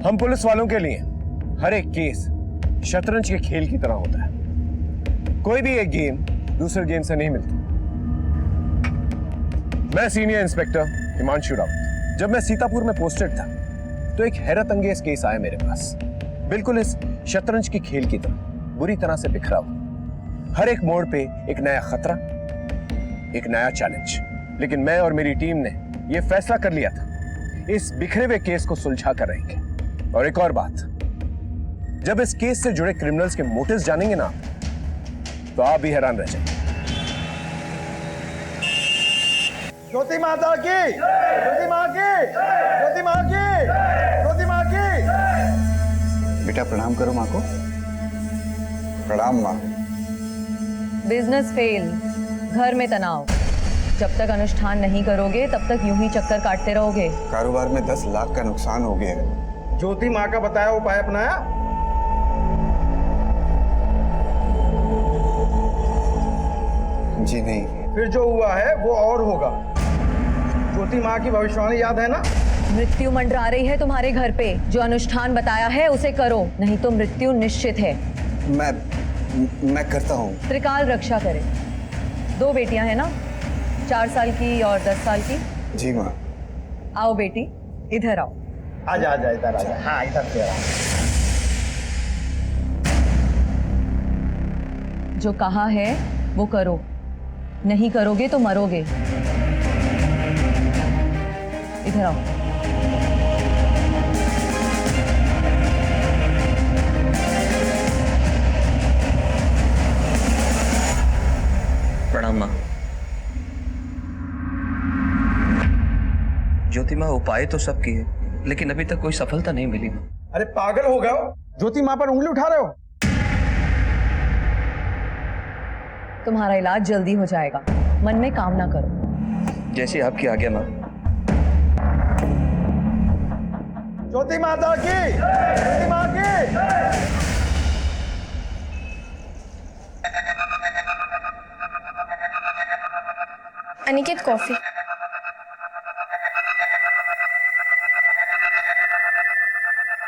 हम पुलिस वालों के लिए हर एक केस शतरंज के खेल की तरह होता है। कोई भी एक गेम दूसरे गेम से नहीं मिलती। मैं सीनियर इंस्पेक्टर हिमांशु रावत। जब मैं सीतापुर में पोस्टेड था तो एक हैरत अंगेज केस आया मेरे पास, बिल्कुल इस शतरंज की खेल की तरह, बुरी तरह से बिखरा हुआ। हर एक मोड़ पे एक नया खतरा, एक नया चैलेंज। लेकिन मैं और मेरी टीम ने यह फैसला कर लिया था, इस बिखरे हुए केस को सुलझा कर रहेंगे। और एक और बात, जब इस केस से जुड़े क्रिमिनल्स के मोटिव्स जानेंगे ना तो आप भी हैरान रह जाएंगे। ज्योति माता की, ज्योति माँ की, ज्योति माँ की, ज्योति माँ की। बेटा प्रणाम करो माँ को। प्रणाम माँ। बिजनेस फेल, घर में तनाव। जब तक अनुष्ठान नहीं करोगे तब तक यूं ही चक्कर काटते रहोगे। कारोबार में 10 लाख का नुकसान हो गया है। ज्योति माँ का बताया उपाय अपनाया? जी नहीं। फिर जो हुआ है वो और होगा। ज्योति माँ की भविष्यवाणी याद है ना? मृत्यु मंडरा रही है तुम्हारे घर पे। जो अनुष्ठान बताया है उसे करो, नहीं तो मृत्यु निश्चित है। मैं करता हूँ। त्रिकाल रक्षा करे। 2 बेटियां हैं ना, 4 साल की और 10 साल की। जी माँ। आओ बेटी, इधर आओ। आजा आजा, इधर आजा। हाँ, इधर से आ। जो कहा है वो करो, नहीं करोगे तो मरोगे। इधर आओ। प्रणाम माँ। ज्योति माँ, उपाय तो सब किए लेकिन अभी तक कोई सफलता नहीं मिली माँ। अरे पागल हो गए हो? ज्योति माँ पर उंगली उठा रहे हो? तुम्हारा इलाज जल्दी हो जाएगा, मन में कामना करो। जैसी आपकी आज्ञा माँ। ज्योति माता की, ज्योति माँ की। अनिकेत कॉफी।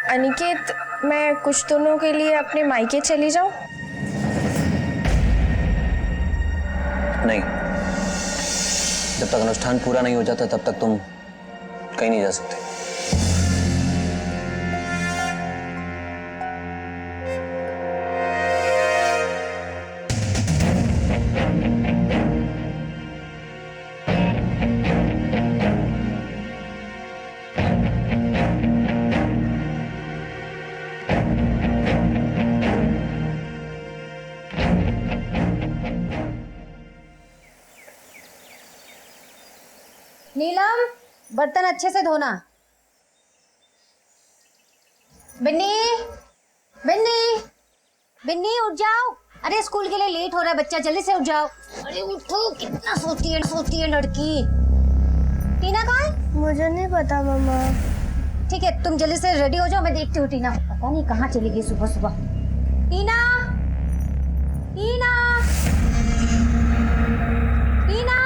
अनिकेत, मैं कुछ दिनों के लिए अपने मायके चली जाऊं? नहीं, जब तक अनुष्ठान पूरा नहीं हो जाता तब तक तुम कहीं नहीं जा सकते। नीलम, बर्तन अच्छे से धोना। बिन्नी, बिन्नी, बिन्नी उठ जाओ। अरे स्कूल के लिए लेट हो रहा है बच्चा, जल्दी से उठ जाओ। अरे उठो, कितना सोती है लड़की। टीना कहाँ है? मुझे नहीं पता मम्मा। ठीक है, तुम जल्दी से रेडी हो जाओ, मैं देखती हूँ टीना। पता नहीं कहाँ चली गई सुबह सुबह। टीना, टीना, टीना।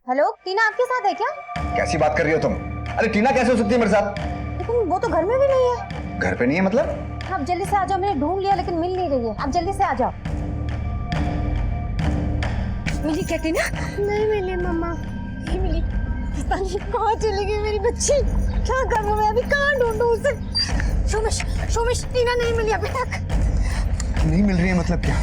हेलो, टीना आपके साथ है क्या? कैसी बात कर रही हो तुम? अरे टीना कैसे हो सकती है मेरे साथ? लेकिन वो तो घर में भी नहीं है। घर पे नहीं है मतलब? आप जल्दी से आ जाओ, मैंने ढूंढ लिया लेकिन मिल नहीं रही है। आप जल्दी से आ जाओ। मिली क्या टीना? नहीं मिली मम्मा। नहीं मिली। पता नहीं कहाँ चली गई मेरी बच्ची। क्या करूँ मैं अभी, कहाँ ढूंढूं उसे? शोमिश, टीना नहीं मिली अभी तक। नहीं मिल रही है मतलब क्या?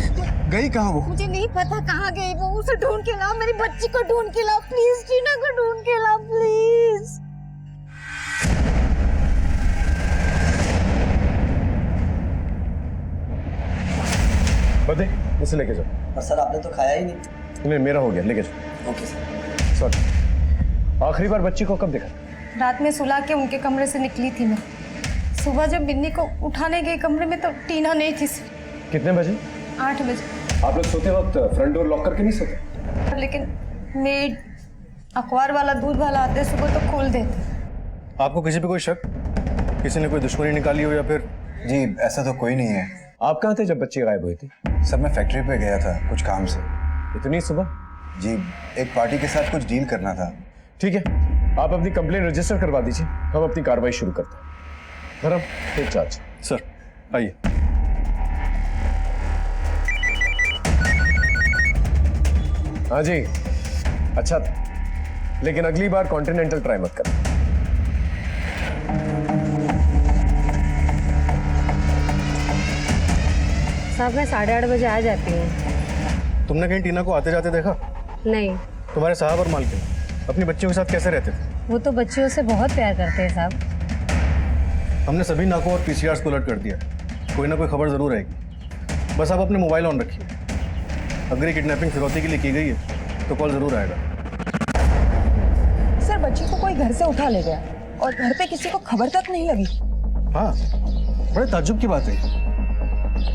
गई कहाँ वो? मुझे नहीं पता कहाँ गई वो। उसे ढूंढ के लाओ, मेरी बच्ची को ढूंढ के लाओ प्लीज। टीना को ढूंढ के लाओ प्लीज। बदे, इसे लेके जाओ। पर सर आपने तो खाया ही नहीं। नहीं, मेरा हो गया, लेके जाओ। Okay sir. सॉरी, आखिरी बार बच्ची को कब देखा? रात में सुला के उनके कमरे से निकली थी मैं। सुबह जब बिन्नी को उठाने गए कमरे में तो टीना नहीं थी। कितने बजे? 8 बजे। आप लोग सोते वक्त फ्रंट डोर लॉक करके नहीं सोते? लेकिन मेड, अखबार वाला, दूध वाला आते सुबह तो खोल देते। आपको किसी पे कोई शक, किसी ने कोई दुश्मनी निकाली हो या फिर? जी ऐसा तो कोई नहीं है। आप कहाँ थे जब बच्ची गायब हुई थी? सर मैं फैक्ट्री पे गया था कुछ काम से। इतनी सुबह? जी एक पार्टी के साथ कुछ डील करना था। ठीक है, आप अपनी कंप्लेन रजिस्टर करवा दीजिए, हम अपनी कार्रवाई शुरू करते हैं। धर्म, टेक चार्ज। सर आइए। हाँ जी, अच्छा था, लेकिन अगली बार कॉन्टिनेंटल ट्राई मत करना। साहब मैं 8:30 बजे आ जाती हूँ। तुमने कहीं टीना को आते जाते देखा? नहीं, तुम्हारे साहब और मालकिन अपनी बच्चियों के साथ कैसे रहते थे? वो तो बच्चियों से बहुत प्यार करते हैं साहब। हमने सभी नाकों और पीसीआर्स को अलर्ट कर दिया, कोई ना कोई खबर जरूर आएगी। बस आप अपने मोबाइल ऑन रखिए, अगर ये किडनैपिंग फिरौती के लिए की गई है तो कॉल जरूर आएगा। सर बच्ची को कोई घर से उठा ले गया और घर पे किसी को खबर तक नहीं लगी। हाँ, बड़े ताज्जुब की बात है,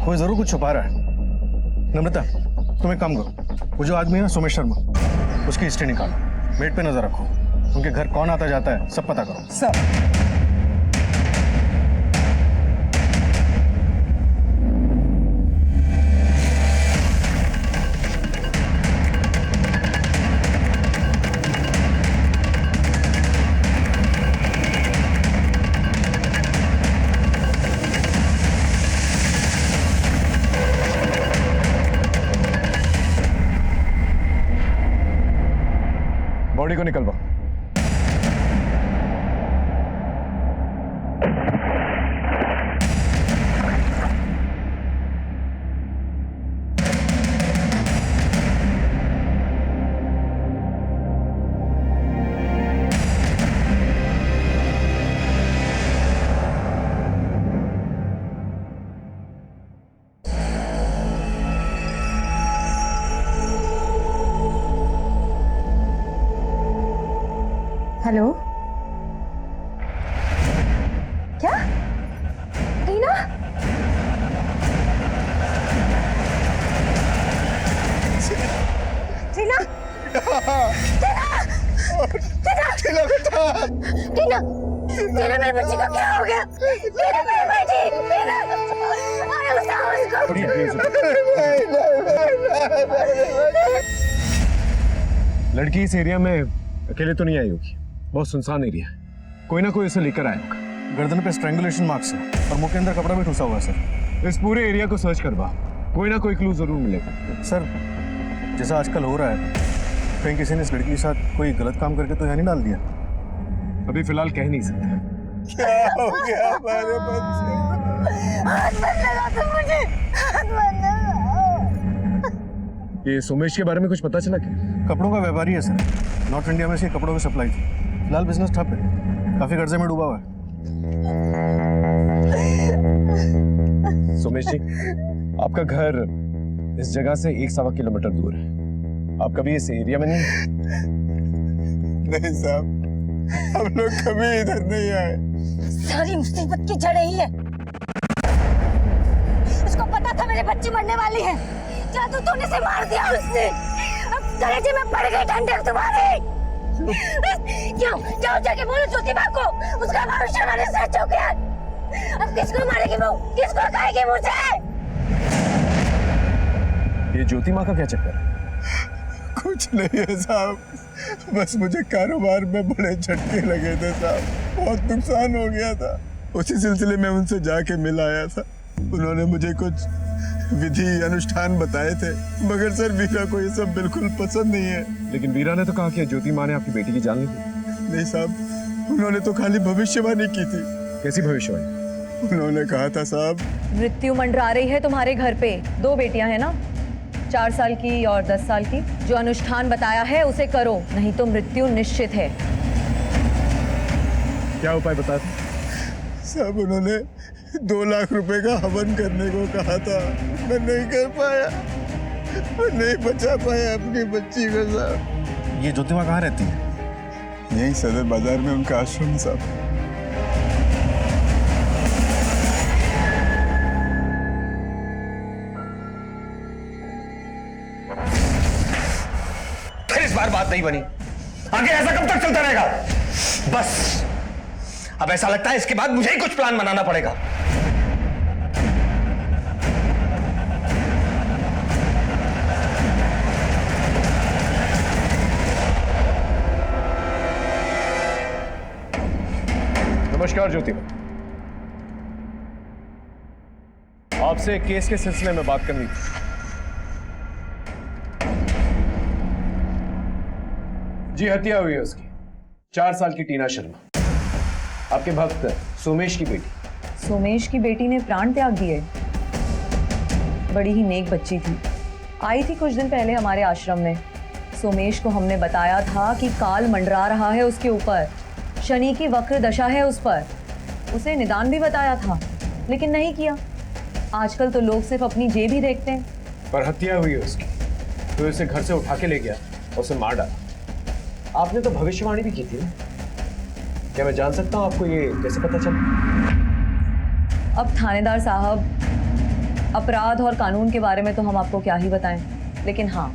कोई जरूर कुछ छुपा रहा है। नम्रता तुम एक काम करो, वो जो आदमी है ना सोमेश शर्मा, उसकी हिस्ट्री निकालो, मेट पे नजर रखो, उनके घर कौन आता जाता है सब पता करो। सर बॉडी को निकलवा। हेलो, क्या टीना? टीना, टीना, टीना, टीना मेरी बच्ची को क्या हो गया? टीना मेरी बच्ची, टीना, अरे बताओ उसको। लड़की इस एरिया में अकेले तो नहीं आई होगी, बहुत सुनसान एरिया है, कोई ना कोई उसे लेकर आया होगा। गर्दन पे स्ट्रैंगुलेशन मार्क्स है और मुंह के अंदर कपड़ा भी ठुसा हुआ है सर। इस पूरे एरिया को सर्च करवा, कोई ना कोई क्लू जरूर मिलेगा। सर जैसा आजकल हो रहा है, कहीं किसी ने इस लड़की के साथ कोई गलत काम करके तो यहाँ नहीं डाल दिया? अभी फिलहाल कह नहीं सकते। क्या हो गया हमारे बच्चे? हाथ मत लगा तुम मुझे, हाथ मत लगा। ये सोमेश के बारे में कुछ पता चला क्या? कपड़ों का व्यापारी है सर, नॉर्थ इंडिया में इसके कपड़ों की सप्लाई थी। फिलहाल बिजनेस ठप है, काफी कर्जे में डूबा हुआ है। सोमेश जी, आपका घर इस जगह से 1-1.25 किलोमीटर दूर है, आप कभी इस एरिया में नहीं? नहीं साहब, हम लोग कभी इधर नहीं आए। सारी मुसीबत की जड़ यही है। उसको पता था मेरे बच्चे मरने वाली है, जादू टोने से मार दिया उसने। अब कलेजे में पड़ गई डंडे तुम्हारे। क्यों? जाओ जाके बोलो ज्योति माँ को, उसका भविष्य वाले सच हो गया। अब किसको मारेगी वो? किसको खाएगी मुझे? ये ज्योति माँ का क्या चक्कर है? कुछ नहीं है साहब, बस मुझे कारोबार में बड़े झटके लगे थे साहब, बहुत नुकसान हो गया था। उसी सिलसिले में उनसे जाके मिल आया था। उन्होंने मुझे कुछ विधि अनुष्ठान बताए थे, मगर सर वीरा को ये सब बिल्कुल पसंद नहीं है। लेकिन वीरा ने तो कहा कि ज्योति माँ ने आपकी बेटी की जान ली थी। नहीं साहब, उन्होंने तो खाली भविष्यवाणी की थी। कैसी भविष्यवाणी? उन्होंने कहा था साहब, मृत्यु मंडरा रही है तुम्हारे घर पे। 2 बेटियां हैं ना, 4 साल की और 10 साल की। जो अनुष्ठान बताया है उसे करो, नहीं तो मृत्यु निश्चित है। क्या उपाय बता दो? साहब उन्होंने 2 लाख रुपए का हवन करने को कहा था, मैं नहीं कर पाया, मैं नहीं बचा पाया अपनी बच्ची को साहब। ये ज्योति माँ कहाँ रहती है? यही सदर बाजार में उनका आश्रम है साहब। फिर इस बार बात नहीं बनी, आगे ऐसा कब तक चलता रहेगा? बस अब ऐसा लगता है इसके बाद मुझे ही कुछ प्लान बनाना पड़ेगा। नमस्कार ज्योति, आपसे एक केस के सिलसिले में बात करनी थी। जी, हत्या हुई है उसकी, 4 साल की टीना शर्मा, आपके भक्त सोमेश की बेटी। सोमेश की बेटी ने प्राण त्याग दिए। बड़ी ही नेक बच्ची थी, आई थी कुछ दिन पहले हमारे आश्रम में। सोमेश को हमने बताया था कि काल मंडरा रहा है उसके ऊपर, शनि की वक्र दशा है उस पर। उसे निदान भी बताया था, लेकिन नहीं किया। आजकल तो लोग सिर्फ अपनी जेब ही देखते हैं। पर हत्या हुई है उसकी, तो उसे घर से उठा के ले गया और उसे मार डाला। आपने तो भविष्यवाणी भी की थी ना? क्या मैं जान सकता हूं आपको ये कैसे पता चला? अब थानेदार साहब, अपराध और कानून के बारे में तो हम आपको क्या ही बताएं, लेकिन हाँ,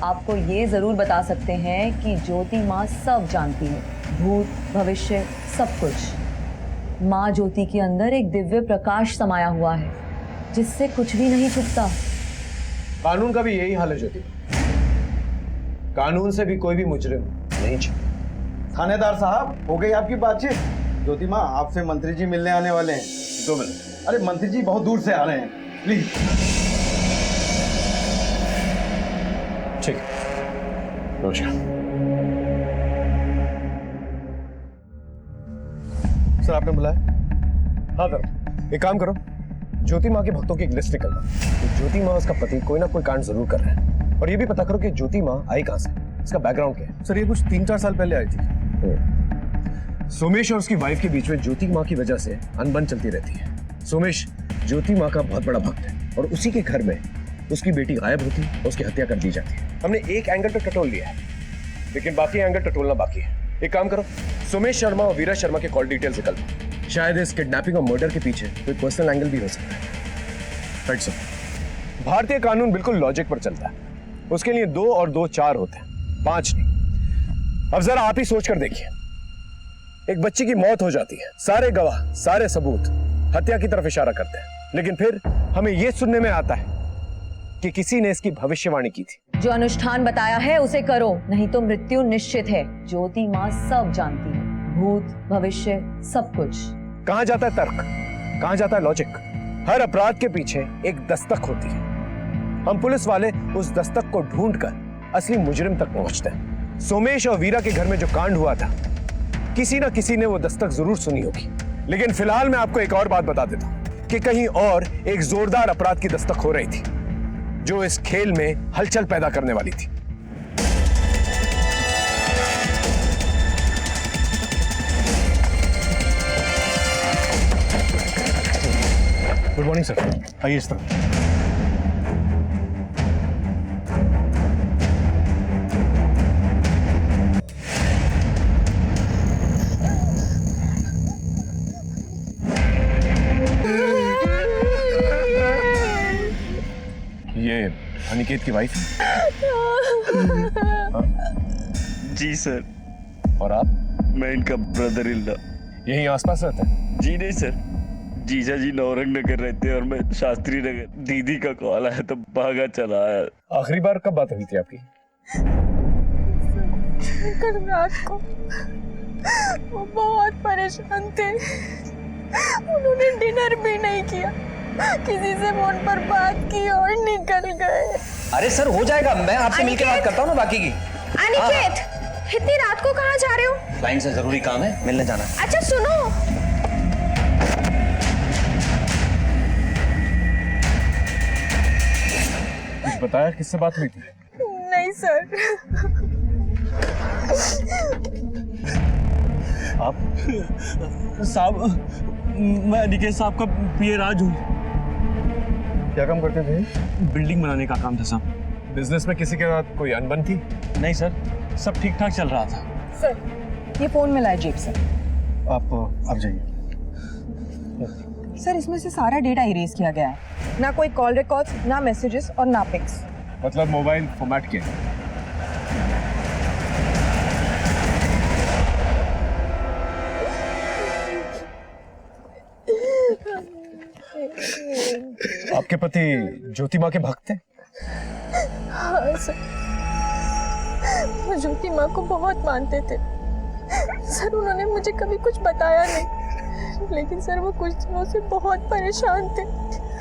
आपको ये जरूर बता सकते हैं कि ज्योति माँ सब जानती है, भूत भविष्य सब कुछ। माँ ज्योति के अंदर एक दिव्य प्रकाश समाया हुआ है, जिससे कुछ भी नहीं छुपता। कानून का भी यही हाल है ज्योति, कानून से भी कोई भी मुजरिम नहीं छुपता। थानेदार साहब, हो गई आपकी बातचीत? ज्योति माँ, आपसे मंत्री जी मिलने आने वाले हैं। 2 मिनट। अरे मंत्री जी बहुत दूर से आ रहे हैं, प्लीज। ठीक है, नमस्कार। सर, आपने बुलाया? हाँ सर, एक काम करो, ज्योति माँ के भक्तों की एक लिस्ट निकलवा। तो ज्योति माँ, उसका पति कोई ना कोई कांड जरूर कर रहे हैं, और ये भी पता करो कि ज्योति माँ आई कहाँ से, इसका बैकग्राउंड क्या है। सर, ये कुछ 3-4 साल पहले आई थी। सोमेश और उसकी वाइफ के बीच में ज्योति माँ की वजह से अनबन चलती रहती है। सोमेश ज्योति माँ का बहुत बड़ा भक्त है, और उसी के घर में उसकी बेटी गायब होती है और उसकी हत्या कर दी जाती है। हमने एक एंगल पे टटोल लिया है, लेकिन बाकी एंगल टटोलना बाकी है। एक काम करो, सोमेश शर्मा और वीरा शर्मा के कॉल डिटेल्स निकल। शायद इस किडनैपिंग और मर्डर के पीछे कोई पर्सनल एंगल भी हो सकता है। Right sir. भारतीय कानून बिल्कुल लॉजिक पर चलता है, उसके लिए 2 और 2 4 होते हैं, 5 नहीं। अब जरा आप ही सोच कर देखिए, एक बच्ची की मौत हो जाती है, सारे गवाह, सारे सबूत हत्या की तरफ इशारा करते हैं, लेकिन फिर हमें यह सुनने में आता है कि किसी ने इसकी भविष्यवाणी की थी। जो अनुष्ठान बताया है उसे करो, नहीं तो मृत्यु निश्चित है। ज्योति माँ सब जानती है, भूत भविष्य सब कुछ। कहां जाता है तर्क, कहां जाता है लॉजिक? हर अपराध के पीछे एक दस्तक होती है। हम पुलिस वाले उस दस्तक को ढूंढकर असली मुजरिम तक पहुंचते हैं। सोमेश और वीरा के घर में जो कांड हुआ था, किसी ना किसी ने वो दस्तक जरूर सुनी होगी। लेकिन फिलहाल मैं आपको एक और बात बता देता हूं कि कहीं और एक जोरदार अपराध की दस्तक हो रही थी, जो इस खेल में हलचल पैदा करने वाली थी। गुड मॉर्निंग सर, आइए इस तरफ। ये अनिकेत की वाइफ? जी सर। और आप? मैं इनका ब्रदर इन लॉ। यहीं आसपास रहते हैं? जी नहीं सर, जीजा जी नौरंग नगर रहते हैं और मैं शास्त्री नगर। दीदी का कॉल आया तो भागा चला आया। आखिरी बार कब बात हुई थी आपकी? कल रात को। वो बहुत परेशान थे, उन्होंने डिनर भी नहीं किया, किसी से फोन पर बात की और निकल गए। अरे सर, हो जाएगा, मैं आपसे मिलकर बात करता हूँ ना बाकी की। अनिकेत, इतनी रात को कहाँ जा रहे हो? क्लाइंट से जरूरी काम है, मिलने जाना है। अच्छा सुनो, कुछ बताया किससे बात हुई थी? नहीं सर। आप? साहब, मैं अनिकेत साहब का पीए राज हूँ। क्या काम करते थे? बिल्डिंग बनाने का काम था साहब। बिजनेस में किसी के साथ कोई अनबन थी? नहीं सर, सब ठीक ठाक चल रहा था। सर, ये फोन में लाए जेब से। आप जाइए। सर, इसमें से सारा डेटा इरेज किया गया है, ना कोई कॉल रिकॉर्ड्स, ना मैसेजेस और ना पिक्स। मतलब मोबाइल फॉर्मेट किया? आपके पति ज्योति माँ के भक्त हैं? हाँ सर, वो ज्योति माँ को बहुत मानते थे सर। उन्होंने मुझे कभी कुछ बताया नहीं, लेकिन सर वो कुछ दिनों से बहुत परेशान थे।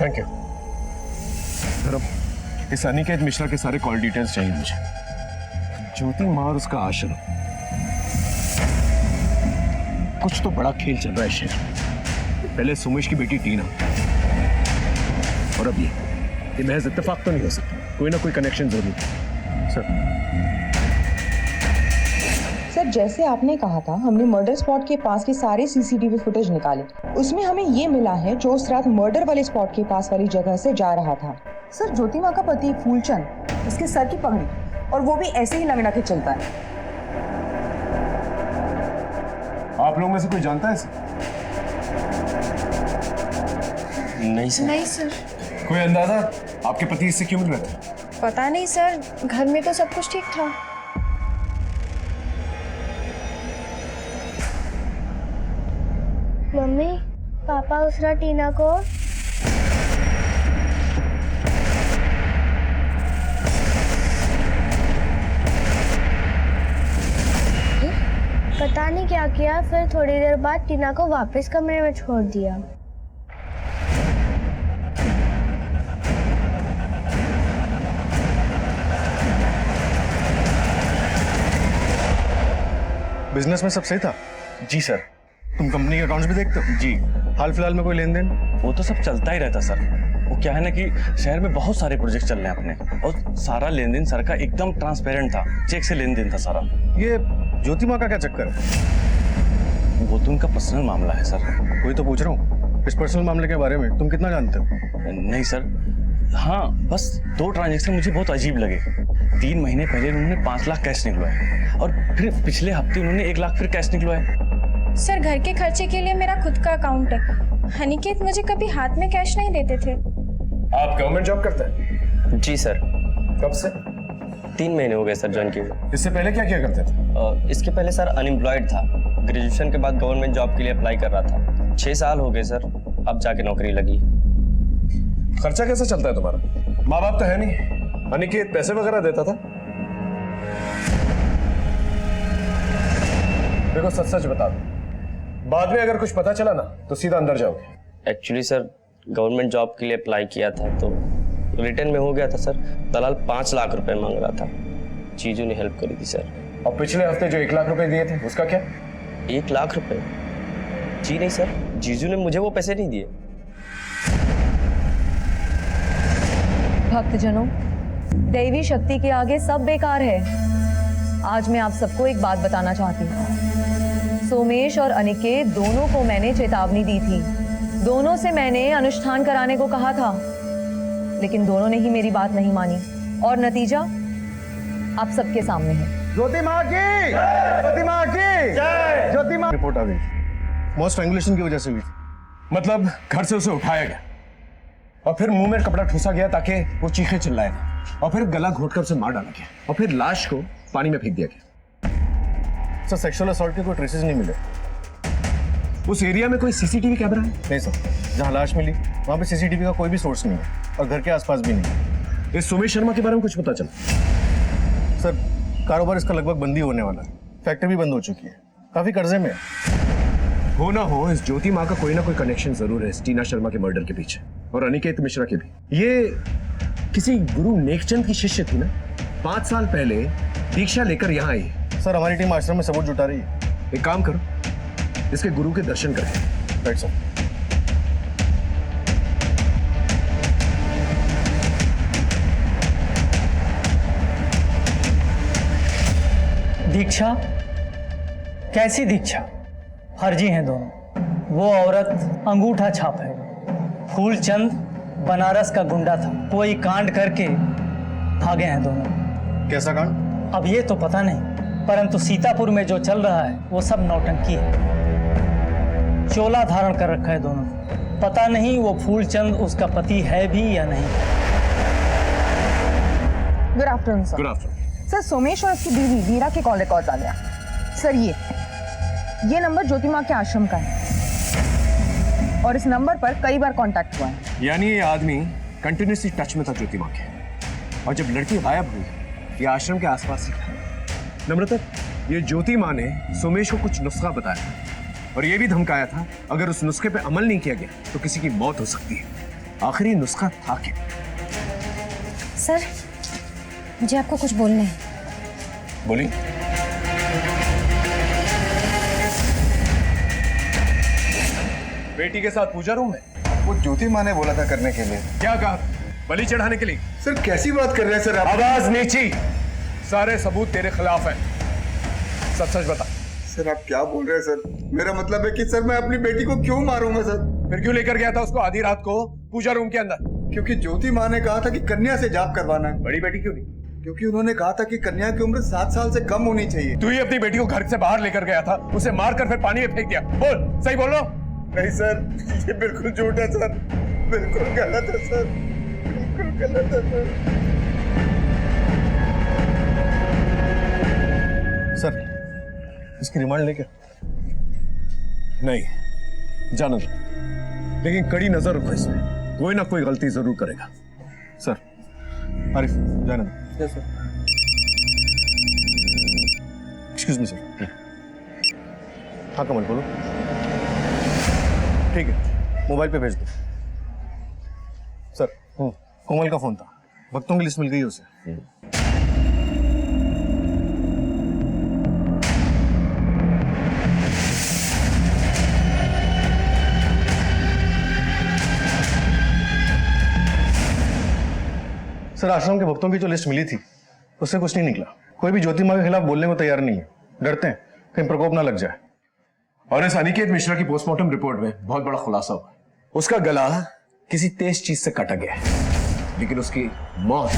Thank you sir. अब इस अनिकेत मिश्रा के सारे कॉल डिटेल्स चाहिए मुझे। ज्योति माँ और उसका आश्रम, कुछ तो बड़ा खेल चल रहा है शहर में। पहले सुमेश की बेटी टीना, और अब ये महज इत्तेफाक तो नहीं हो सकता, कोई ना कोई कनेक्शन जरूर है। सर जैसे आपने कहा था, हमने मर्डर स्पॉट के पास के सारे सीसीटीवी फुटेज निकाले। उसमें हमें ये मिला है जो उस रात मर्डर वाले स्पॉट के पास वाली जगह से जा रहा था। सर ज्योति माँ का पति फूलचंद, उसके सर की पगड़ी, और वो भी ऐसे ही लंगड़ा के चलता है। आप लोगों में से कोई जानता है इसे? नहीं सर। नहीं सर। कोई अंदाजा आपके पति इससे क्यों मिल रहे थे? पता नहीं सर, घर में तो सब कुछ ठीक था। मम्मी, पापा उस रात टीना को पता नहीं क्या किया, फिर थोड़ी देर बाद टीना को वापस कमरे में छोड़ दिया। बिजनेस में सब सही था? जी सर। तुम कंपनी के अकाउंट्स भी देखते हो? जी। हाल फिलहाल में कोई लेन देन? वो तो सब चलता ही रहता सर। वो क्या है ना कि शहर में बहुत सारे प्रोजेक्ट चल रहे हैं अपने, और सारा लेन देन सर का एकदम ट्रांसपेरेंट था, चेक से लेन देन था सारा। ये ज्योति माँ का क्या चक्कर है? वो तो उनका पर्सनल मामला है सर। वही तो पूछ रहा हूँ, इस पर्सनल मामले के बारे में तुम कितना जानते हो? नहीं सर, हाँ बस 2 ट्रांजेक्शन मुझे बहुत अजीब लगे। 3 महीने पहले उन्होंने 5 लाख कैश निकलवाए, और फिर पिछले हफ्ते उन्होंने 1 लाख फिर कैश निकलवाए। सर घर के खर्चे के लिए मेरा खुद का अकाउंट है। अनिकेत मुझे कभी हाथ में कैश नहीं देते थे। आप गवर्नमेंट जॉब करते हैं? जी सर। कब से? 3 महीने हो गए सर ज्वाइन किए। इससे पहले क्या किया करते थे? इसके पहले सर अनएम्प्लॉयड था। ग्रेजुएशन के बाद गवर्नमेंट जॉब के लिए अप्लाई कर रहा था। 6 साल हो गए सर, अब जाके नौकरी लगी। खर्चा कैसे चलता है तुम्हारा? माँ बाप तो है नहीं, अनिकेत पैसे वगैरह देता था? देखो सच सच बता दो, बाद में अगर कुछ पता चला ना तो सीधा अंदर जाओगे। एक्चुअली सर गवर्नमेंट जॉब के लिए अप्लाई किया था तो रिटर्न में हो गया था सर। दलाल 5 लाख रुपए मांग रहा था, चीजों ने हेल्प करी थी सर। और पिछले हफ्ते जो 1 लाख रुपए दिए थे उसका क्या? 1 लाख रुपए? जी नहीं सर, जीजू ने मुझे वो पैसे नहीं दिए। भक्तजनों, दैवी शक्ति के आगे सब बेकार है। आज मैं आप सबको एक बात बताना चाहती हूँ। सोमेश और अनिकेत दोनों को मैंने चेतावनी दी थी, दोनों से मैंने अनुष्ठान कराने को कहा था, लेकिन दोनों ने ही मेरी बात नहीं मानी, और नतीजा आप सबके सामने है। ज्योति माँ की! ज्योति माँ की! ज्योति माँ! रिपोर्ट आ गई, मौत स्ट्रैंगुलेशन की वजह से हुई। मतलब घर से उसे उठाया गया और फिर मुंह में कपड़ा ठूसा गया ताकि वो चीखे चिल्लाए, और फिर गला घोटकर उसे मार डाला गया, और फिर लाश को पानी में फेंक दिया गया। सर सेक्सुअल असॉल्ट के कोई ट्रेसेस नहीं मिले। उस एरिया में कोई सीसीटीवी कैमरा है? नहीं सर, जहाँ लाश मिली वहाँ पे सीसीटीवी का कोई भी सोर्स नहीं है, और घर के आसपास भी नहीं। इस सुमेश शर्मा के बारे में कुछ पता चला? सर कारोबार इसका लगभग बंद ही होने वाला है, फैक्ट्री भी बंद हो चुकी है, काफी कर्जे में है। हो ना हो, इस ज्योति माँ का कोई ना कोई कनेक्शन जरूर है इस टीना शर्मा के मर्डर के पीछे, और अनिकेत मिश्रा के भी। ये किसी गुरु नेकचंद की शिष्य थी ना, 5 साल पहले दीक्षा लेकर यहाँ आई। सर हमारी टीम आश्रम में सबूत जुटा रही है। एक काम करो, इसके गुरु के दर्शन करें। Right sir. दीक्षा? कैसी दीक्षा? फर्जी हैं दोनों। वो औरत अंगूठा छाप है, फूलचंद बनारस का गुंडा था, कोई कांड करके भागे हैं दोनों। कैसा कांड? अब ये तो पता नहीं, परंतु सीतापुर में जो चल रहा है वो सब नौटंकी है। चोला धारण कर रखा है दोनों, पता नहीं वो फूलचंद उसका पति है भी या नहीं। Good afternoon sir. Good afternoon sir, Somesh और उसकी बीवी वीरा के कॉल रिकॉर्ड्स आ गया। सर ये नंबर ज्योति माँ के आश्रम का है, और इस नंबर पर कई बार कांटेक्ट हुआ है। यानी ये आदमी कंटिन्यूसली टच में था ज्योति माँ के, और जब लड़की गायब हुई ये आश्रम के आसपास ही था। नम्रता, ये ज्योति माँ ने सोमेश को कुछ नुस्खा बताया और ये भी धमकाया था अगर उस नुस्खे पे अमल नहीं किया गया तो किसी की मौत हो सकती है। आखिर ये नुस्खा था क्या? सर, मुझे आपको कुछ बोलना है। बोली। बेटी के साथ पूजा रूम में? वो ज्योति माँ ने बोला था करने के लिए। क्या कहा? बलि चढ़ाने के लिए? सर कैसी बात कर रहे हैं सर आप? आवाज नीची। सारे सबूत तेरे खिलाफ हैं। सच सच बता। सर आप क्या बोल रहे हैं सर? मेरा मतलब है कि सर मैं अपनी बेटी को क्यों मारूंगा सर? फिर क्यों लेकर गया था उसको आधी रात को पूजा रूम के अंदर? क्योंकि ज्योति माँ ने कहा था कि कन्या से जाप करवाना है। बड़ी बेटी क्यों नहीं? क्योंकि उन्होंने कहा था कि कन्या की उम्र 7 साल से कम होनी चाहिए। तू ही अपनी बेटी को घर से बाहर लेकर गया था, उसे मारकर फिर पानी में फेंक दिया। बोल, सही बोल लो। नहीं सर, ये बिल्कुल झूठ है सर, बिल्कुल गलत है सर, बिल्कुल गलत है सर। सर, इसकी रिमांड लेके? नहीं, जाना दो, लेकिन कड़ी नजर रखो इसमें, कोई ना कोई गलती जरूर करेगा। सर, आरिफ जाने दो। Excuse me sir. हाँ कमल बोलो। ठीक है, मोबाइल पे भेज दो। सर, कोमल का फोन था, भक्तों की लिस्ट मिल गई है उसे। सर, आश्रम के भक्तों की जो लिस्ट मिली थी उससे कुछ नहीं निकला। कोई भी ज्योति माँ के खिलाफ बोलने को तैयार नहीं है, डरते हैं कहीं प्रकोप ना लग जाए। और इस अनिकेत मिश्रा की पोस्टमार्टम रिपोर्ट में बहुत बड़ा खुलासा हुआ। उसका गला किसी तेज चीज से काटा गया है, लेकिन उसकी मौत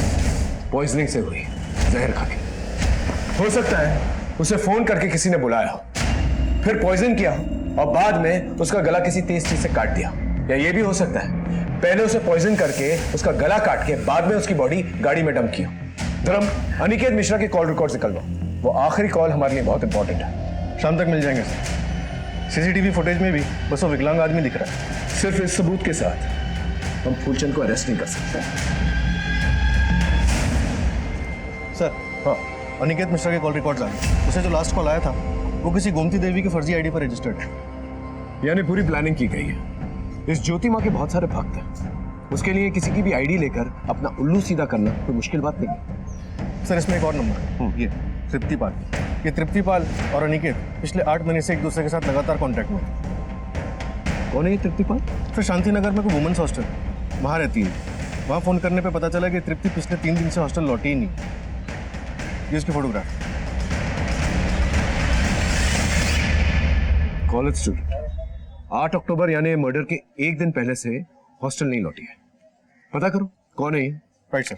पॉइजनिंग से हुई, जहर खा के। हो सकता है उसे फोन करके किसी ने बुलाया हो, फिर पॉइजन किया हो और बाद में उसका गला किसी तेज चीज से काट दिया। या ये भी हो सकता है पहले उसे पॉइजन करके उसका गला काट के बाद में उसकी बॉडी गाड़ी में डंप की हो। धर्म, अनिकेत मिश्रा की कॉल रिकॉर्ड निकलवाओ, वो आखिरी कॉल हमारे लिए बहुत इंपॉर्टेंट है। शाम तक मिल जाएंगे सर। सीसीटीवी फुटेज में भी बस वो विकलांग आदमी दिख रहा है। सिर्फ इस सबूत के साथ हम फूलचंद को अरेस्ट नहीं कर सकते। सर, हाँ, अनिकेत मिश्रा के कॉल रिकॉर्ड्स आ गए। उसे जो लास्ट कॉल आया था वो किसी गोमती देवी की फर्जी आईडी पर रजिस्टर्ड है। यानी पूरी प्लानिंग की गई है। इस ज्योति माँ के बहुत सारे भक्त हैं, उसके लिए किसी की भी आईडी लेकर अपना उल्लू सीधा करना कोई मुश्किल बात नहीं है। सर, इसमें एक और नंबर है, ये तृप्तिपाल। ये तृप्तिपाल और अनिकेत पिछले 8 महीने से एक दूसरे के साथ लगातार कांटेक्ट में। कौन है ये तृप्तिपाल? फिर शांतिनगर में कोई वुमेन्स हॉस्टल वहाँ रहती है। वहाँ फोन करने पे पता चला कि तृप्ति पिछले 3 दिन से हॉस्टल लौटी ही नहीं। ये उसकी फोटोग्राफ। कॉलेज स्टूडेंट 8 अक्टूबर यानी मर्डर के एक दिन पहले से हॉस्टल नहीं लौटी है। पता करो कौन है ये। Right sir.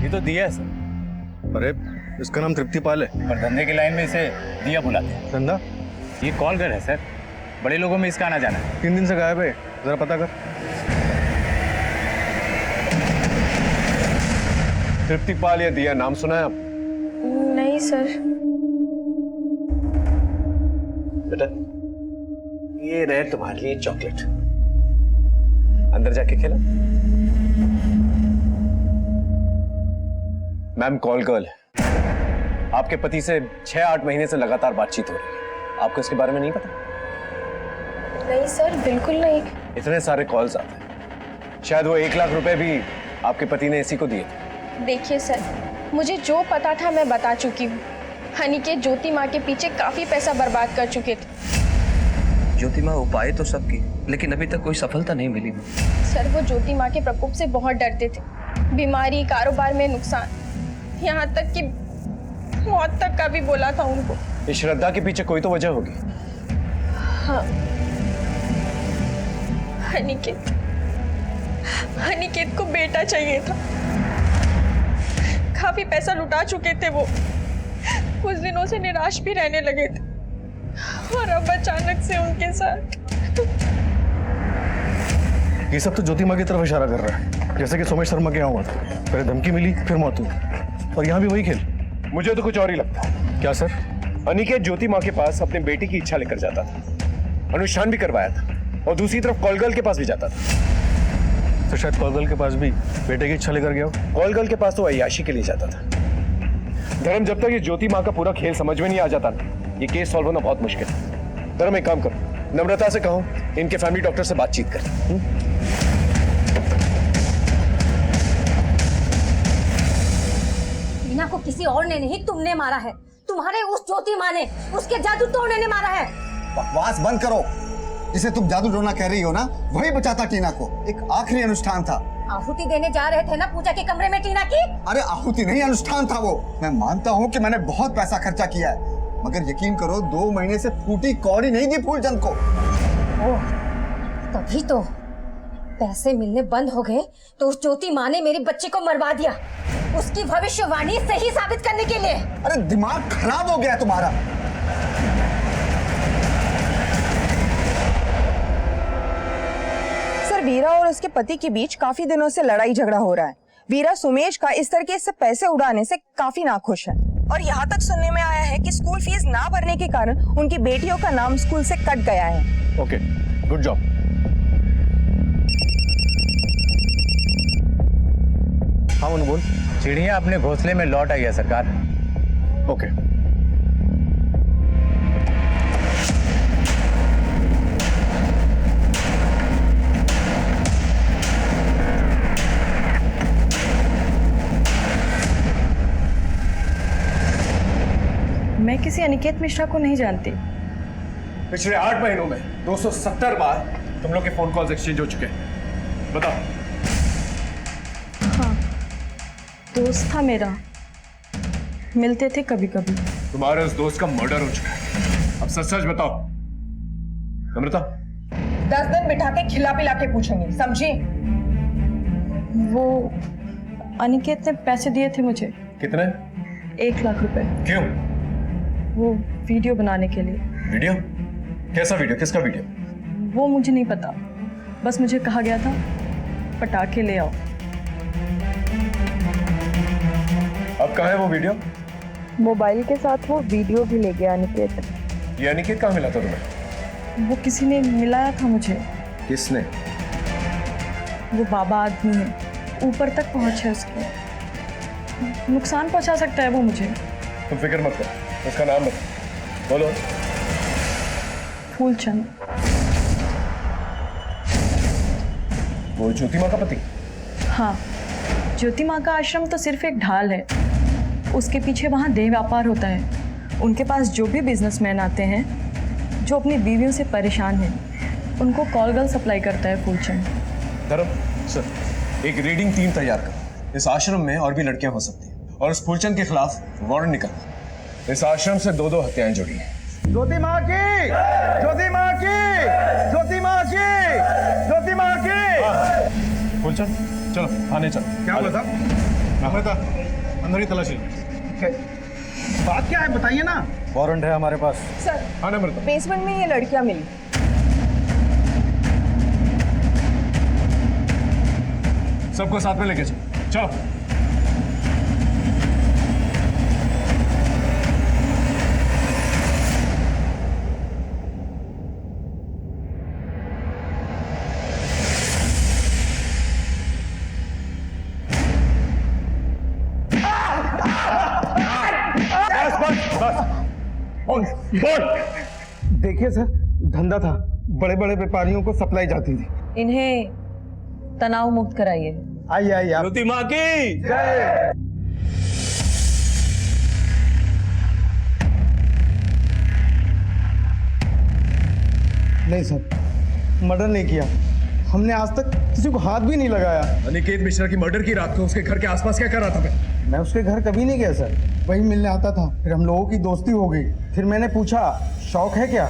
ये तो दिया है सर। अरे इसका नाम तृप्तिपाल है, पर धंधे की लाइन में इसे दिया बुलाते हैं। धंधा? ये कॉल कर है सर, बड़े लोगों में इसका आना जाना है। 3 दिन से गायब है, जरा पता कर। तृप्तिपाल या दिया नाम सुना है आप? नहीं सर। बेटा, ये रहे तुम्हारे लिए चॉकलेट, अंदर जाके खेला। मैम कॉल गर्ल है, आपके पति से 6-8 महीने से लगातार बातचीत हो रही है। आपको इसके बारे में नहीं पता? नहीं सर, बिल्कुल नहीं। इतने सारे कॉल्स आते हैं, शायद वो 1 लाख रुपए भी आपके पति ने इसी को दिए थे। देखिए सर, मुझे जो पता था मैं बता चुकी हूँ। अनिकेत ज्योति माँ के पीछे काफी पैसा बर्बाद कर चुके थे। ज्योति माँ उपाय तो सब की, लेकिन अभी तक कोई सफलता नहीं मिली। सर, वो ज्योति माँ के प्रकोप से बहुत डरते थे। बीमारी, कारोबार में नुकसान, यहाँ तक कि मौत तक का भी बोला था उनको। इस श्रद्धा के पीछे कोई तो वजह होगी। हाँ, अनिकेत को बेटा चाहिए था। काफी पैसा लुटा चुके थे वो, कुछ दिनों से निराश भी रहने लगे थे, और अब अचानक से उनके साथ। ये सब तो ज्योति माँ की तरफ इशारा कर रहा है, जैसे कि सोमेश शर्मा के यहाँ हुआ था। पहले धमकी मिली, फिर मौत हुई, और यहाँ भी वही खेल। मुझे तो कुछ और ही लगता है। क्या सर? अनिकेत ज्योति माँ के पास अपने बेटे की इच्छा लेकर जाता था, अनुष्ठान भी करवाया था और दूसरी तरफ कॉलगर्ल के पास भी जाता था। तो शायद कॉलगर्ल के पास भी बेटे की इच्छा लेकर गया हो। कॉलगर्ल के पास तो अय्याशी के लिए जाता था। धर्म, जब तक ये ज्योति माँ का पूरा खेल समझ में नहीं आ जाता ना, ये केस सॉल्व होना बहुत मुश्किल है। धर्म, एक काम करो, नम्रता से कहो इनके फैमिली डॉक्टर से बातचीत कर। टीना को किसी और ने नहीं, तुमने मारा है। तुम्हारे उस ज्योति माँ ने, उसके जादू टोने ने मारा है। बकवास बंद करो। जिसे तुम जादू टोना कह रही हो ना, वही बचाता टीना को। एक आखिरी अनुष्ठान था। आहुति देने जा रहे थे ना पूजा के कमरे में टीना की। अरे आहुति नहीं, अनुष्ठान था वो। मैं मानता हूँ कि मैंने बहुत पैसा खर्चा किया है, मगर यकीन करो 2 महीने से फूटी कौड़ी नहीं दी फूलचंद को। ओह, तभी तो पैसे मिलने बंद हो गए तो उस ज्योति माँ ने मेरी बच्ची को मरवा दिया, उसकी भविष्यवाणी सही साबित करने के लिए। अरे दिमाग खराब हो गया तुम्हारा। सर, वीरा और उसके पति के बीच काफी दिनों से लड़ाई झगड़ा हो रहा है। वीरा सुमेश का इस तरीके से पैसे उड़ाने से काफी नाखुश है और यहाँ तक सुनने में आया है कि स्कूल फीस ना भरने के कारण उनकी बेटियों का नाम स्कूल से कट गया है। Okay, good job. हाँ मनु बोल। चिड़िया अपने घोंसले में लौट आई है सरकार। ओके। मैं किसी अनिकेत मिश्रा को नहीं जानती। पिछले 8 महीनों में 270 बार तुम लोग के फोन कॉल्स एक्सचेंज हो चुके हैं। बताओ। हाँ, दोस्त था मेरा, मिलते थे कभी कभी। तुम्हारे उस दोस्त का मर्डर हो चुका है, अब सच सच बताओ। नम्रता, 10 दिन बिठा के खिला पिला के पूछेंगे, समझी? वो अनिकेत ने पैसे दिए थे मुझे। कितने? 1 लाख रुपए। क्यों? वो वीडियो बनाने के लिए। वीडियो? कैसा वीडियो? किसका वीडियो? वो मुझे नहीं पता, बस मुझे कहा गया था पटाखे ले आओ। अब कहाँ है वो वीडियो? मोबाइल के साथ वो वीडियो भी ले गया अनिकेत। ये अनिकेत कहाँ मिला था तुम्हें? वो किसी ने मिलाया था मुझे। किसने? वो बाबा आदमी है, ऊपर तक पहुंच है उसके, नुकसान पहुंचा सकता है वो मुझे। तुम फिक्र मत करो, उसका नाम बता, बोलो। फूलचंद। वो ज्योति माँ का पति? हाँ, ज्योति माँ का आश्रम तो सिर्फ एक ढाल है, उसके पीछे वहाँ देह व्यापार होता है। उनके पास जो भी बिजनेसमैन आते हैं जो अपनी बीवियों से परेशान हैं, उनको कॉलगर्ल सप्लाई करता है फूलचंद। धर्म सर, एक रीडिंग टीम तैयार करो। इस आश्रम में और भी लड़कियां हो सकती हैं और उस फूलचंद के खिलाफ वारंट निकलना। इस आश्रम से 2 हत्याएं जुड़ी हैं। ज्योति माँ की, ज्योति माँ की, ज्योति माँ की, ज्योति माँ की। फूलचंद चलो थाने चलो। क्या हुआ था? नम्रता, अंदर ही तलाशी। बात क्या है बताइए ना। वारंट है हमारे पास। सर, हाँ नम्रता। बेसमेंट में ये लड़कियां मिली। सबको साथ में लेके चलो, चलो। देखिए सर, धंधा था, बड़े बड़े व्यापारियों को सप्लाई जाती थी। इन्हें तनाव मुक्त कराइए। आइए आइए आप। ज्योति माँ की जय। नहीं सर, मर्डर नहीं किया। हमने आज तक किसी को हाथ भी नहीं लगाया। अनिकेत मिश्रा की मर्डर की रात को उसके घर के आसपास क्या कर रहा था? मैं उसके घर कभी नहीं गया सर, वही मिलने आता था। फिर हम लोगों की दोस्ती हो गई। फिर मैंने पूछा शौक है क्या,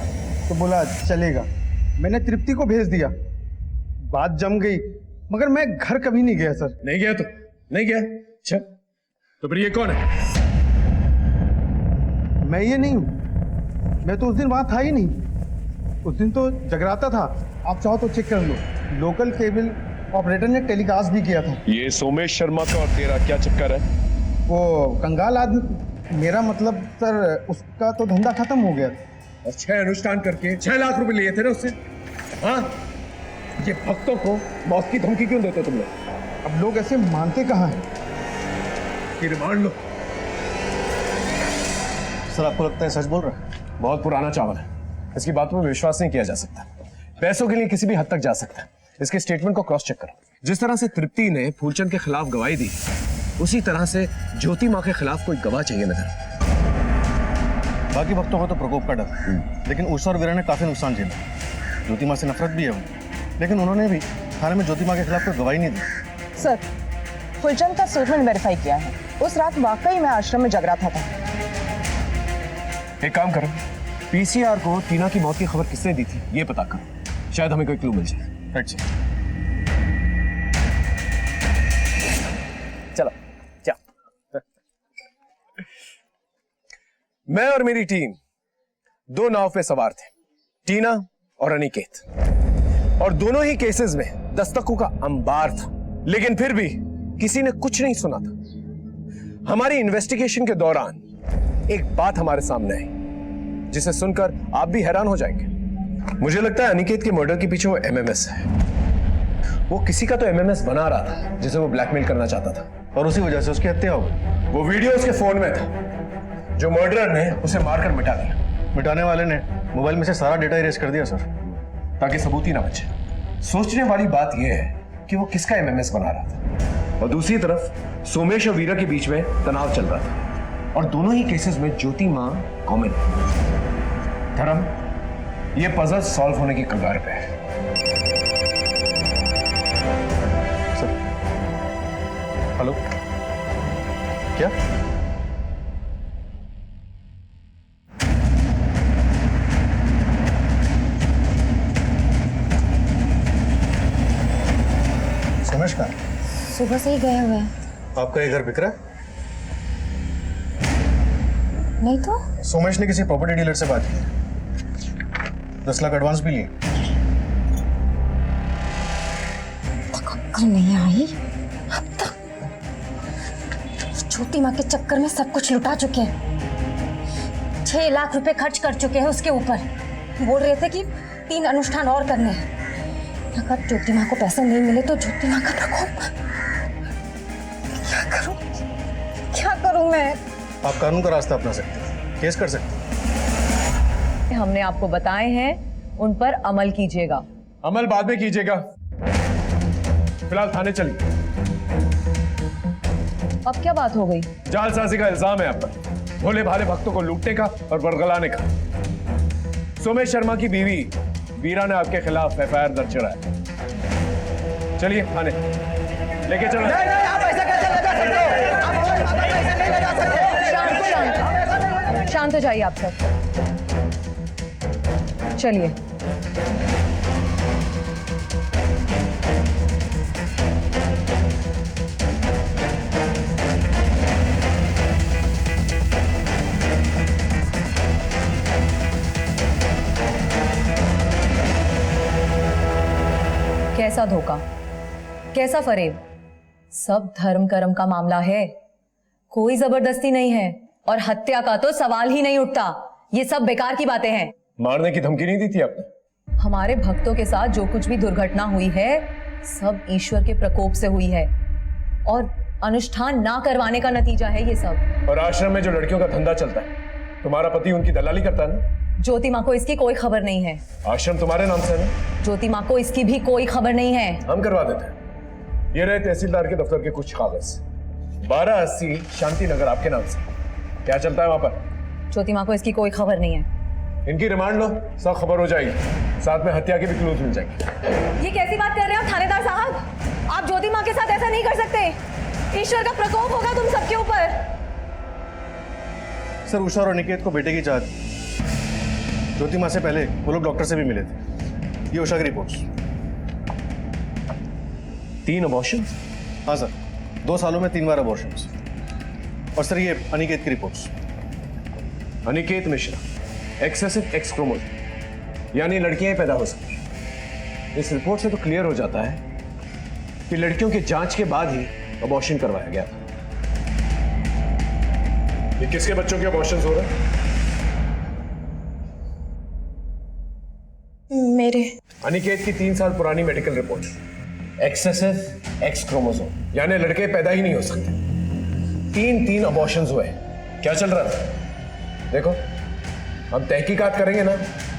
तो बोला चलेगा। मैंने तृप्ति को भेज दिया, बात जम गई, मगर मैं घर कभी नहीं गया सर। नहीं गया तो नहीं गया। अच्छा, तो फिर ये कौन है? मैं ये नहीं हूँ, मैं तो उस दिन वहां था ही नहीं। उस दिन तो जगराता था, आप चाहो तो चेक कर लो। लोकल केबल ऑपरेटर ने टेलीकास्ट भी किया था। ये सोमेश शर्मा का और तेरा क्या चक्कर है? वो कंगाल आदमी मेरा मतलब सर उसका तो धंधा खत्म हो गया। और 6 अनुष्ठान करके 6 लाख रुपए लिए थे ना उससे। हाँ, ये भक्तों को मौत की धमकी क्यों देते तुम लोग? अब लोग ऐसे मानते कहाँ हैं? कि रिमांड लो। सर आपको लगता है सच बोल रहा है? बहुत पुराना चावल है, इसकी बातों में विश्वास नहीं किया जा सकता। पैसों के लिए किसी भी हद तक जा सकता है। इसके स्टेटमेंट को क्रॉस चेक करो। जिस तरह से तृप्ति ने फूलचंद के खिलाफ गवाही दी, उसी तरह से ज्योति माँ के खिलाफ कोई गवाह चाहिए नजर। बाकी भक्तों को तो प्रकोप का डर, लेकिन उषा और वीरा ने काफी नुकसान झेला। ज्योति माँ से नफरत भी है उन्हें, लेकिन उन्होंने भी थाने में ज्योति माँ के खिलाफ कोई गवाही नहीं दी। सर, फुलचंद का स्टेटमेंट वेरीफाई किया है। उस रात वाकई मैं आश्रम में जग रहा था। एक काम करो, पीसीआर को टीना की मौत की खबर किसने दी थी ये पता करो, शायद हमें कोई क्लू मिल जाए। Right sir. चलो चलो। मैं और मेरी टीम 2 नाव पे सवार थे, टीना और अनिकेत, और दोनों ही केसेस में दस्तकों का अंबार था, लेकिन फिर भी किसी ने कुछ नहीं सुना था। हमारी इन्वेस्टिगेशन के दौरान एक बात हमारे सामने आई जिसे सुनकर आप भी हैरान हो जाएंगे। मुझे लगता है अनिकेत के मर्डर के पीछे वो एमएमएस है। वो किसी का तो एमएमएस बना रहा था जिसे वो ब्लैकमेल करना चाहता था, और उसी वजह से उसकी हत्या हो गई। वो वीडियो उसके फोन में था जो मर्डरर ने उसे मारकर मिटा दिया। मिटाने वाले ने मोबाइल में से सारा डेटा इरेज कर दिया सर, ताकि सबूत ही ना बचे। सोचने वाली बात यह है कि वो किसका एमएमएस बना रहा था, और दूसरी तरफ सोमेश और वीरा के बीच में तनाव चल रहा था, और दोनों ही केसेस में ज्योति मां कॉमन है। धर्म, ये पजल सॉल्व होने की कगार पे है। हेलो, क्या? सोमेश का सुबह से ही गया हुआ है। आपका ये घर बिक रहा है? नहीं तो सोमेश ने किसी प्रॉपर्टी डीलर से बात की, 10 लाख एडवांस भी लिए। अक्ल नहीं आई अब तक। ज्योति माँ के चक्कर में सब कुछ लुटा चुके हैं। 6 लाख रुपए खर्च कर चुके हैं उसके ऊपर। बोल रहे थे कि 3 अनुष्ठान और करने हैं। अगर ज्योति माँ को पैसे नहीं मिले तो ज्योति माँ का प्रकोप। क्या करूं मैं? आप कानून का रास्ता अपना सकते हैं, केस कर सकते हैं। हमने आपको बताए हैं, उन पर अमल कीजिएगा। अमल बाद में कीजिएगा, फिलहाल थाने चलिए। अब क्या बात हो गई? जालसाजी का इल्जाम है आप पर, भोले भाले भक्तों को लूटने का और बरगलाने का। सोमेश शर्मा की बीवी वीरा ने आपके खिलाफ एफआईआर दर्ज कराया। चलिए थाने लेके चलो। आप ऐसा कैसे लगा सकते हो? आप हमारी माता को ऐसे नहीं लगा सकते। शांत हो जाइए आप सब। चलिए। कैसा धोखा, कैसा फरेब, सब धर्म कर्म का मामला है, कोई जबरदस्ती नहीं है, और हत्या का तो सवाल ही नहीं उठता। ये सब बेकार की बातें हैं। मारने की धमकी नहीं दी थी आपने? हमारे भक्तों के साथ जो कुछ भी दुर्घटना हुई है सब ईश्वर के प्रकोप से हुई है, और अनुष्ठान ना करवाने का नतीजा है ये सब। और आश्रम में जो लड़कियों का धंधा चलता है, तुम्हारा पति उनकी दलाली करता है ना? ज्योति माँ को इसकी कोई खबर नहीं है। आश्रम तुम्हारे नाम से है ना? ज्योति माँ को इसकी भी कोई खबर नहीं है। हम करवा देते हैं। ये रहे तहसीलदार के दफ्तर के कुछ कागज, 1280 शांति नगर आपके नाम से। क्या चलता है वहां पर? ज्योति माँ को इसकी कोई खबर नहीं है। इनकी रिमांड लो, सब खबर हो जाएगी, साथ में हत्या के भी क्लूज मिल जाएंगे। ये कैसी बात कर रहे हो थानेदार साहब? आप ज्योति माँ के साथ ऐसा नहीं कर सकते। ईश्वर का प्रकोप होगा तुम सबके ऊपर। सर, उषा और अनिकेत को बेटे की चाहत। ज्योति माँ से पहले वो लोग डॉक्टर से भी मिले थे। ये उषा की रिपोर्ट्स। 3 अबॉर्शन? हाँ सर, 2 सालों में 3 बार अबॉर्शन। और सर ये अनिकेत की reports. Aniket Mishra, excessive x chromosome, यानी लड़कियां ही पैदा हो सकती हैं। इस रिपोर्ट से तो क्लियर हो जाता है कि लड़कियों की जांच के बाद ही अबॉर्शन करवाया गया था। ये किसके बच्चों के अबॉर्शंस हो रहे हैं? मेरे। अनिकेत की 3 साल पुरानी medical report, excessive x chromosome, यानी लड़के पैदा ही नहीं हो सकते। 3 अबॉर्शंस हुए। क्या चल रहा था? देखो, हम तहकीकात करेंगे ना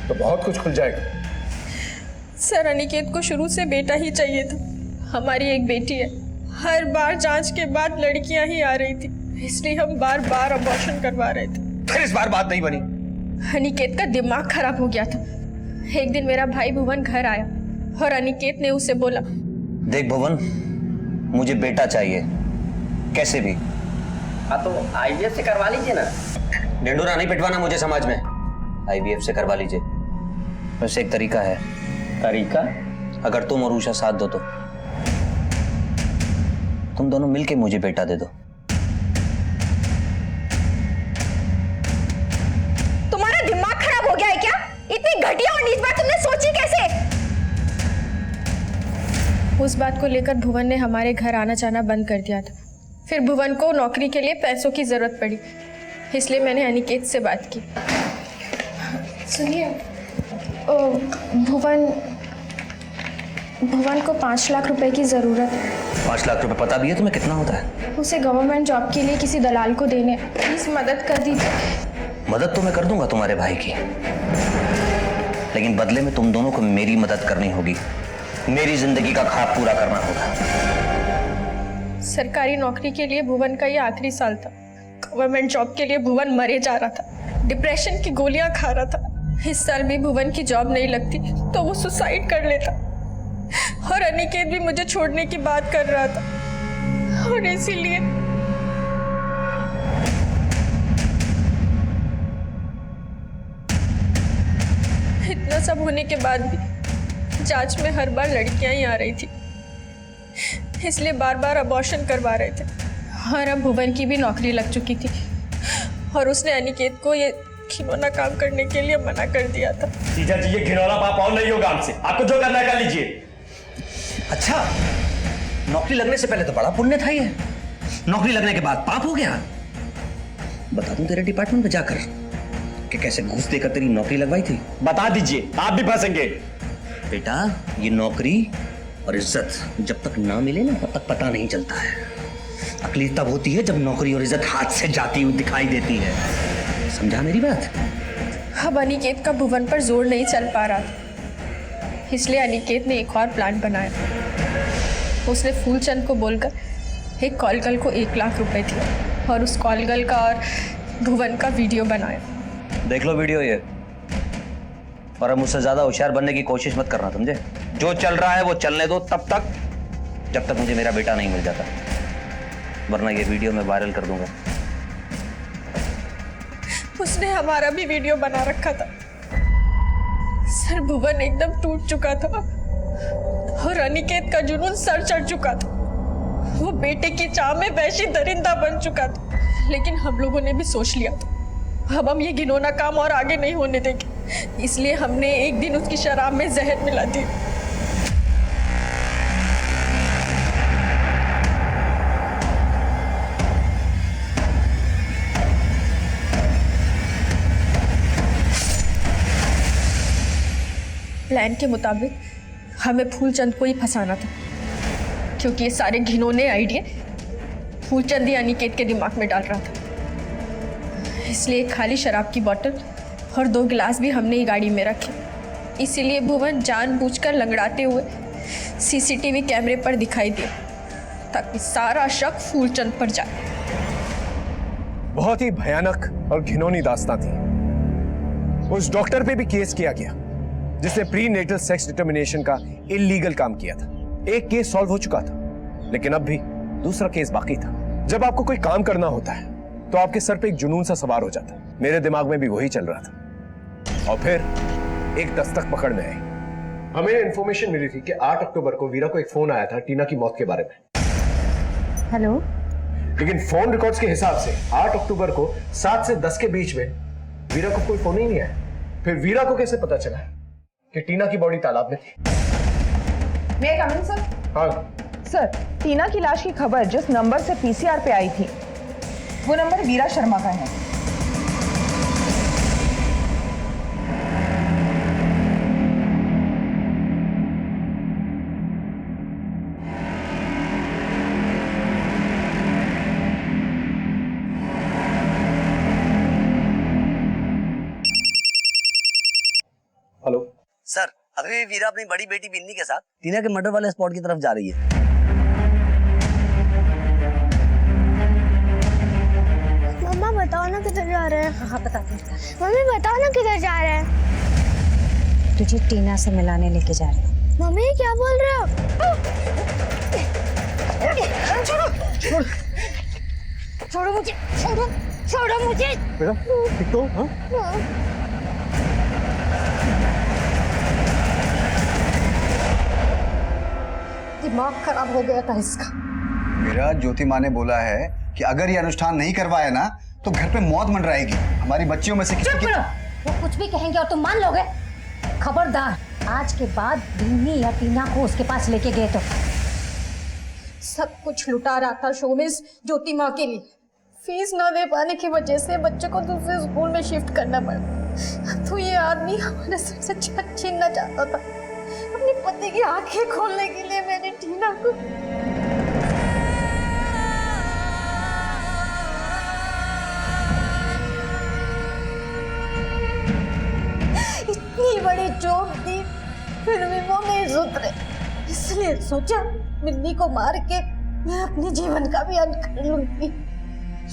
तो बहुत कुछ खुल जाएगा। सर, अनिकेत को शुरू से बेटा ही चाहिए था। हमारी एक बेटी है। हर बार जांच के बाद लड़कियां ही आ रही थी, इसलिए हम बार बार अबॉर्शन करवा रहे थे। फिर इस बार बात नहीं बनी। अनिकेत का दिमाग खराब हो गया था। एक दिन मेरा भाई भुवन घर आया और अनिकेत ने उसे बोला, देख भुवन, मुझे बेटा चाहिए कैसे भी। हाँ तो आईवीएफ से करवा लीजिए ना। ढिंडोरा नहीं पिटवाना मुझे समाज में। आईवीएफ से करवा लीजिए। वैसे एक तरीका है। तरीका? अगर तुम और उषा साथ दो तो तुम दोनों मिलके मुझे बेटा दे दो। तुम्हारा दिमाग खराब हो गया है क्या? इतनी घटिया और नीच बात तुमने सोची कैसे? उस बात को लेकर भुवन ने हमारे घर आना जाना बंद कर दिया था। फिर भुवन को नौकरी के लिए पैसों की जरूरत पड़ी, इसलिए मैंने अनिकेत से बात की। सुनिए, भुवन को 5 लाख रुपए की ज़रूरत है। 5 लाख रुपए पता भी है तुम्हें कितना होता है? उसे गवर्नमेंट जॉब के लिए किसी दलाल को देने, प्लीज मदद कर दीजिए। मदद तो मैं कर दूंगा तुम्हारे भाई की, लेकिन बदले में तुम दोनों को मेरी मदद करनी होगी। मेरी जिंदगी का ख्वाब पूरा करना होगा। सरकारी नौकरी के लिए भुवन का ये आखिरी साल था। गवर्नमेंट जॉब के लिए भुवन मरे जा रहा था, डिप्रेशन की गोलियां खा रहा था। इस साल भी भुवन की जॉब नहीं लगती तो वो सुसाइड कर लेता, और अनिकेत भी मुझे छोड़ने की बात कर रहा था। और इसीलिए इतना सब होने के बाद भी जांच में हर बार लड़कियां ही आ रही थी, इसलिए बार बार अबॉर्शन करवा रहे थे। और अब भुवन की भी नौकरी लग चुकी थी और उसने अनिकेत को ये घिनौना काम करने के लिए मना कर दिया था। जीजा जी, ये घिनौना पाप और नहीं होगा हमसे। आपको जो करना है कर लीजिए। अच्छा, नौकरी लगने से पहले तो बड़ा पुण्य था ये, नौकरी लगने के बाद पाप हो गया। बता दूं तेरे डिपार्टमेंट में जाकर कि कैसे घूस देकर तेरी नौकरी लगवाई थी? बता दीजिए, आप भी फंसेंगे। बेटा, ये नौकरी और इज्जत जब तक ना मिले ना तब तक पता नहीं चलता है। अकली तब होती है जब नौकरी और इज्जत हाथ से जाती हुई दिखाई देती है। समझा मेरी बात? अब अनिकेत का भुवन पर जोर नहीं चल पा रहा था, इसलिए अनिकेत ने एक और प्लान बनाया। उसने फूलचंद को बोलकर एक कॉल गर्ल को 1 लाख रुपए दिए और उस कॉल गर्ल का और भुवन का वीडियो बनाया। देख लो वीडियो ये, और अब मुझसे ज्यादा होशियार बनने की कोशिश मत करना, समझे? जो चल रहा है वो चलने दो तब तक, जब तक मुझे मेरा बेटा नहीं मिल जाता, वरना ये वीडियो मैं वायरल कर दूंगा। उसने हमारा भी वीडियो बना रखा था। सर, भुवन एकदम टूट चुका था और अनिकेत का जुनून सर चढ़ चुका था। वो बेटे की चाह में वैसी दरिंदा बन चुका था, लेकिन हम लोगों ने भी सोच लिया था अब हम ये घिनौना काम और आगे नहीं होने देंगे, इसलिए हमने एक दिन उसकी शराब में जहर मिला दी। प्लान के मुताबिक हमें फूलचंद को ही फंसाना था, क्योंकि ये सारे घिनौने आइडिया फूलचंद ही अनिकेत के दिमाग में डाल रहा था। इसलिए एक खाली शराब की बोतल और 2 गिलास भी हमने ही गाड़ी में रखे। इसीलिए भुवन जानबूझकर लंगड़ाते हुए सीसीटीवी कैमरे पर दिखाई दिया, ताकि सारा शक फूलचंद पर जाए। बहुत ही भयानक और घिनौनी दास्तां थी। उस डॉक्टर पे भी केस किया गया जिसने प्री नेटल सेक्स डिटर्मिनेशन का इलीगल काम किया था। एक केस सॉल्व हो चुका था, लेकिन अब भी दूसरा केस बाकी था। जब आपको कोई काम करना होता है तो आपके सर पे एक जुनून सा सवार हो जाता है। मेरे दिमाग में भी वही चल रहा था, और फिर एक दस्तक पकड़ में आई। हमें इंफॉर्मेशन मिली थी कि 8 अक्टूबर को वीरा को एक फोन आया था टीना की मौत के बारे में। हेलो। लेकिन फोन रिकॉर्ड्स के हिसाब से 8 अक्टूबर को 7 से 10 के बीच में वीरा को कोई फोन ही नहीं आया। फिर वीरा को कैसे पता चला कि टीना की बॉडी तालाब में थी? May I come in, sir? हाँ सर, टीना की लाश की खबर जिस नंबर से पीसीआर पे आई थी वो नंबर वीरा शर्मा का है। हेलो सर, अभी भी वीरा अपनी बड़ी बेटी बिन्नी के साथ टीना के मर्डर वाले स्पॉट की तरफ जा रही है। मम्मा बताओ ना किधर जा रहे हैं। हाँ बताते हैं। मम्मी बताओ ना किधर जा रहे हैं। तुझे टीना से मिलाने लेके जा रहे हैं। मम्मी क्या बोल रहे हो? छोड़ो मुझे, छोड़ो मुझे। बेटा ठीक तो? हाँ? दिमाग खराब हो गया था इसका। मेरा ज्योति माँ ने बोला है कि अगर ये अनुष्ठान नहीं करवाया ना तो घर पे मौत मंडराएगी। हमारी बच्चियों में से किसी की... वो कुछ भी कहेंगे और तुम मान लोगे? खबरदार, आज के बाद बिन्नी या टीना को उसके पास लेके गए तो सब कुछ लुटा रहा था शोमिस ज्योति माँ के लिए। फीस ना दे पाने की वजह से बच्चों को दूसरे स्कूल में शिफ्ट करना पड़ा। तो ये आदमी हमारे सर से छत छीनना चाहता था। अपने पति की आंखें खोलने के लिए मैंने टीना को इतनी बड़ी चोट दी, फिर भी वो नहीं सुधरे। इसलिए सोचा बिन्नी को मार के मैं अपने जीवन का भी अंत कर लूंगी।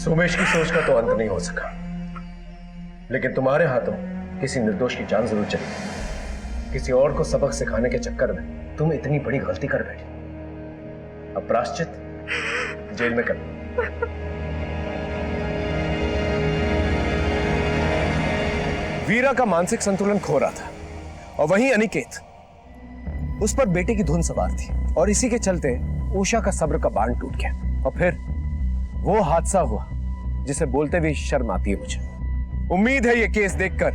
सोमेश की सोच का तो अंत नहीं हो सका, लेकिन तुम्हारे हाथों किसी निर्दोष की जान जरूर चली। किसी और को सबक सिखाने के चक्कर में तुम इतनी बड़ी गलती कर बैठी। अब प्रायश्चित जेल में करना। वीरा का मानसिक संतुलन खो रहा था और वहीं अनिकेत, उस पर बेटे की धुन सवार थी और इसी के चलते उषा का सब्र का बांध टूट गया और फिर वो हादसा हुआ जिसे बोलते हुए शर्म आती है मुझे। उम्मीद है ये केस देखकर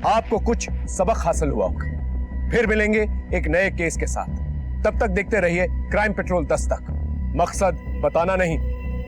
आपको कुछ सबक हासिल हुआ होगा। फिर मिलेंगे एक नए केस के साथ। तब तक देखते रहिए क्राइम पेट्रोल 10 तक। मकसद बताना नहीं,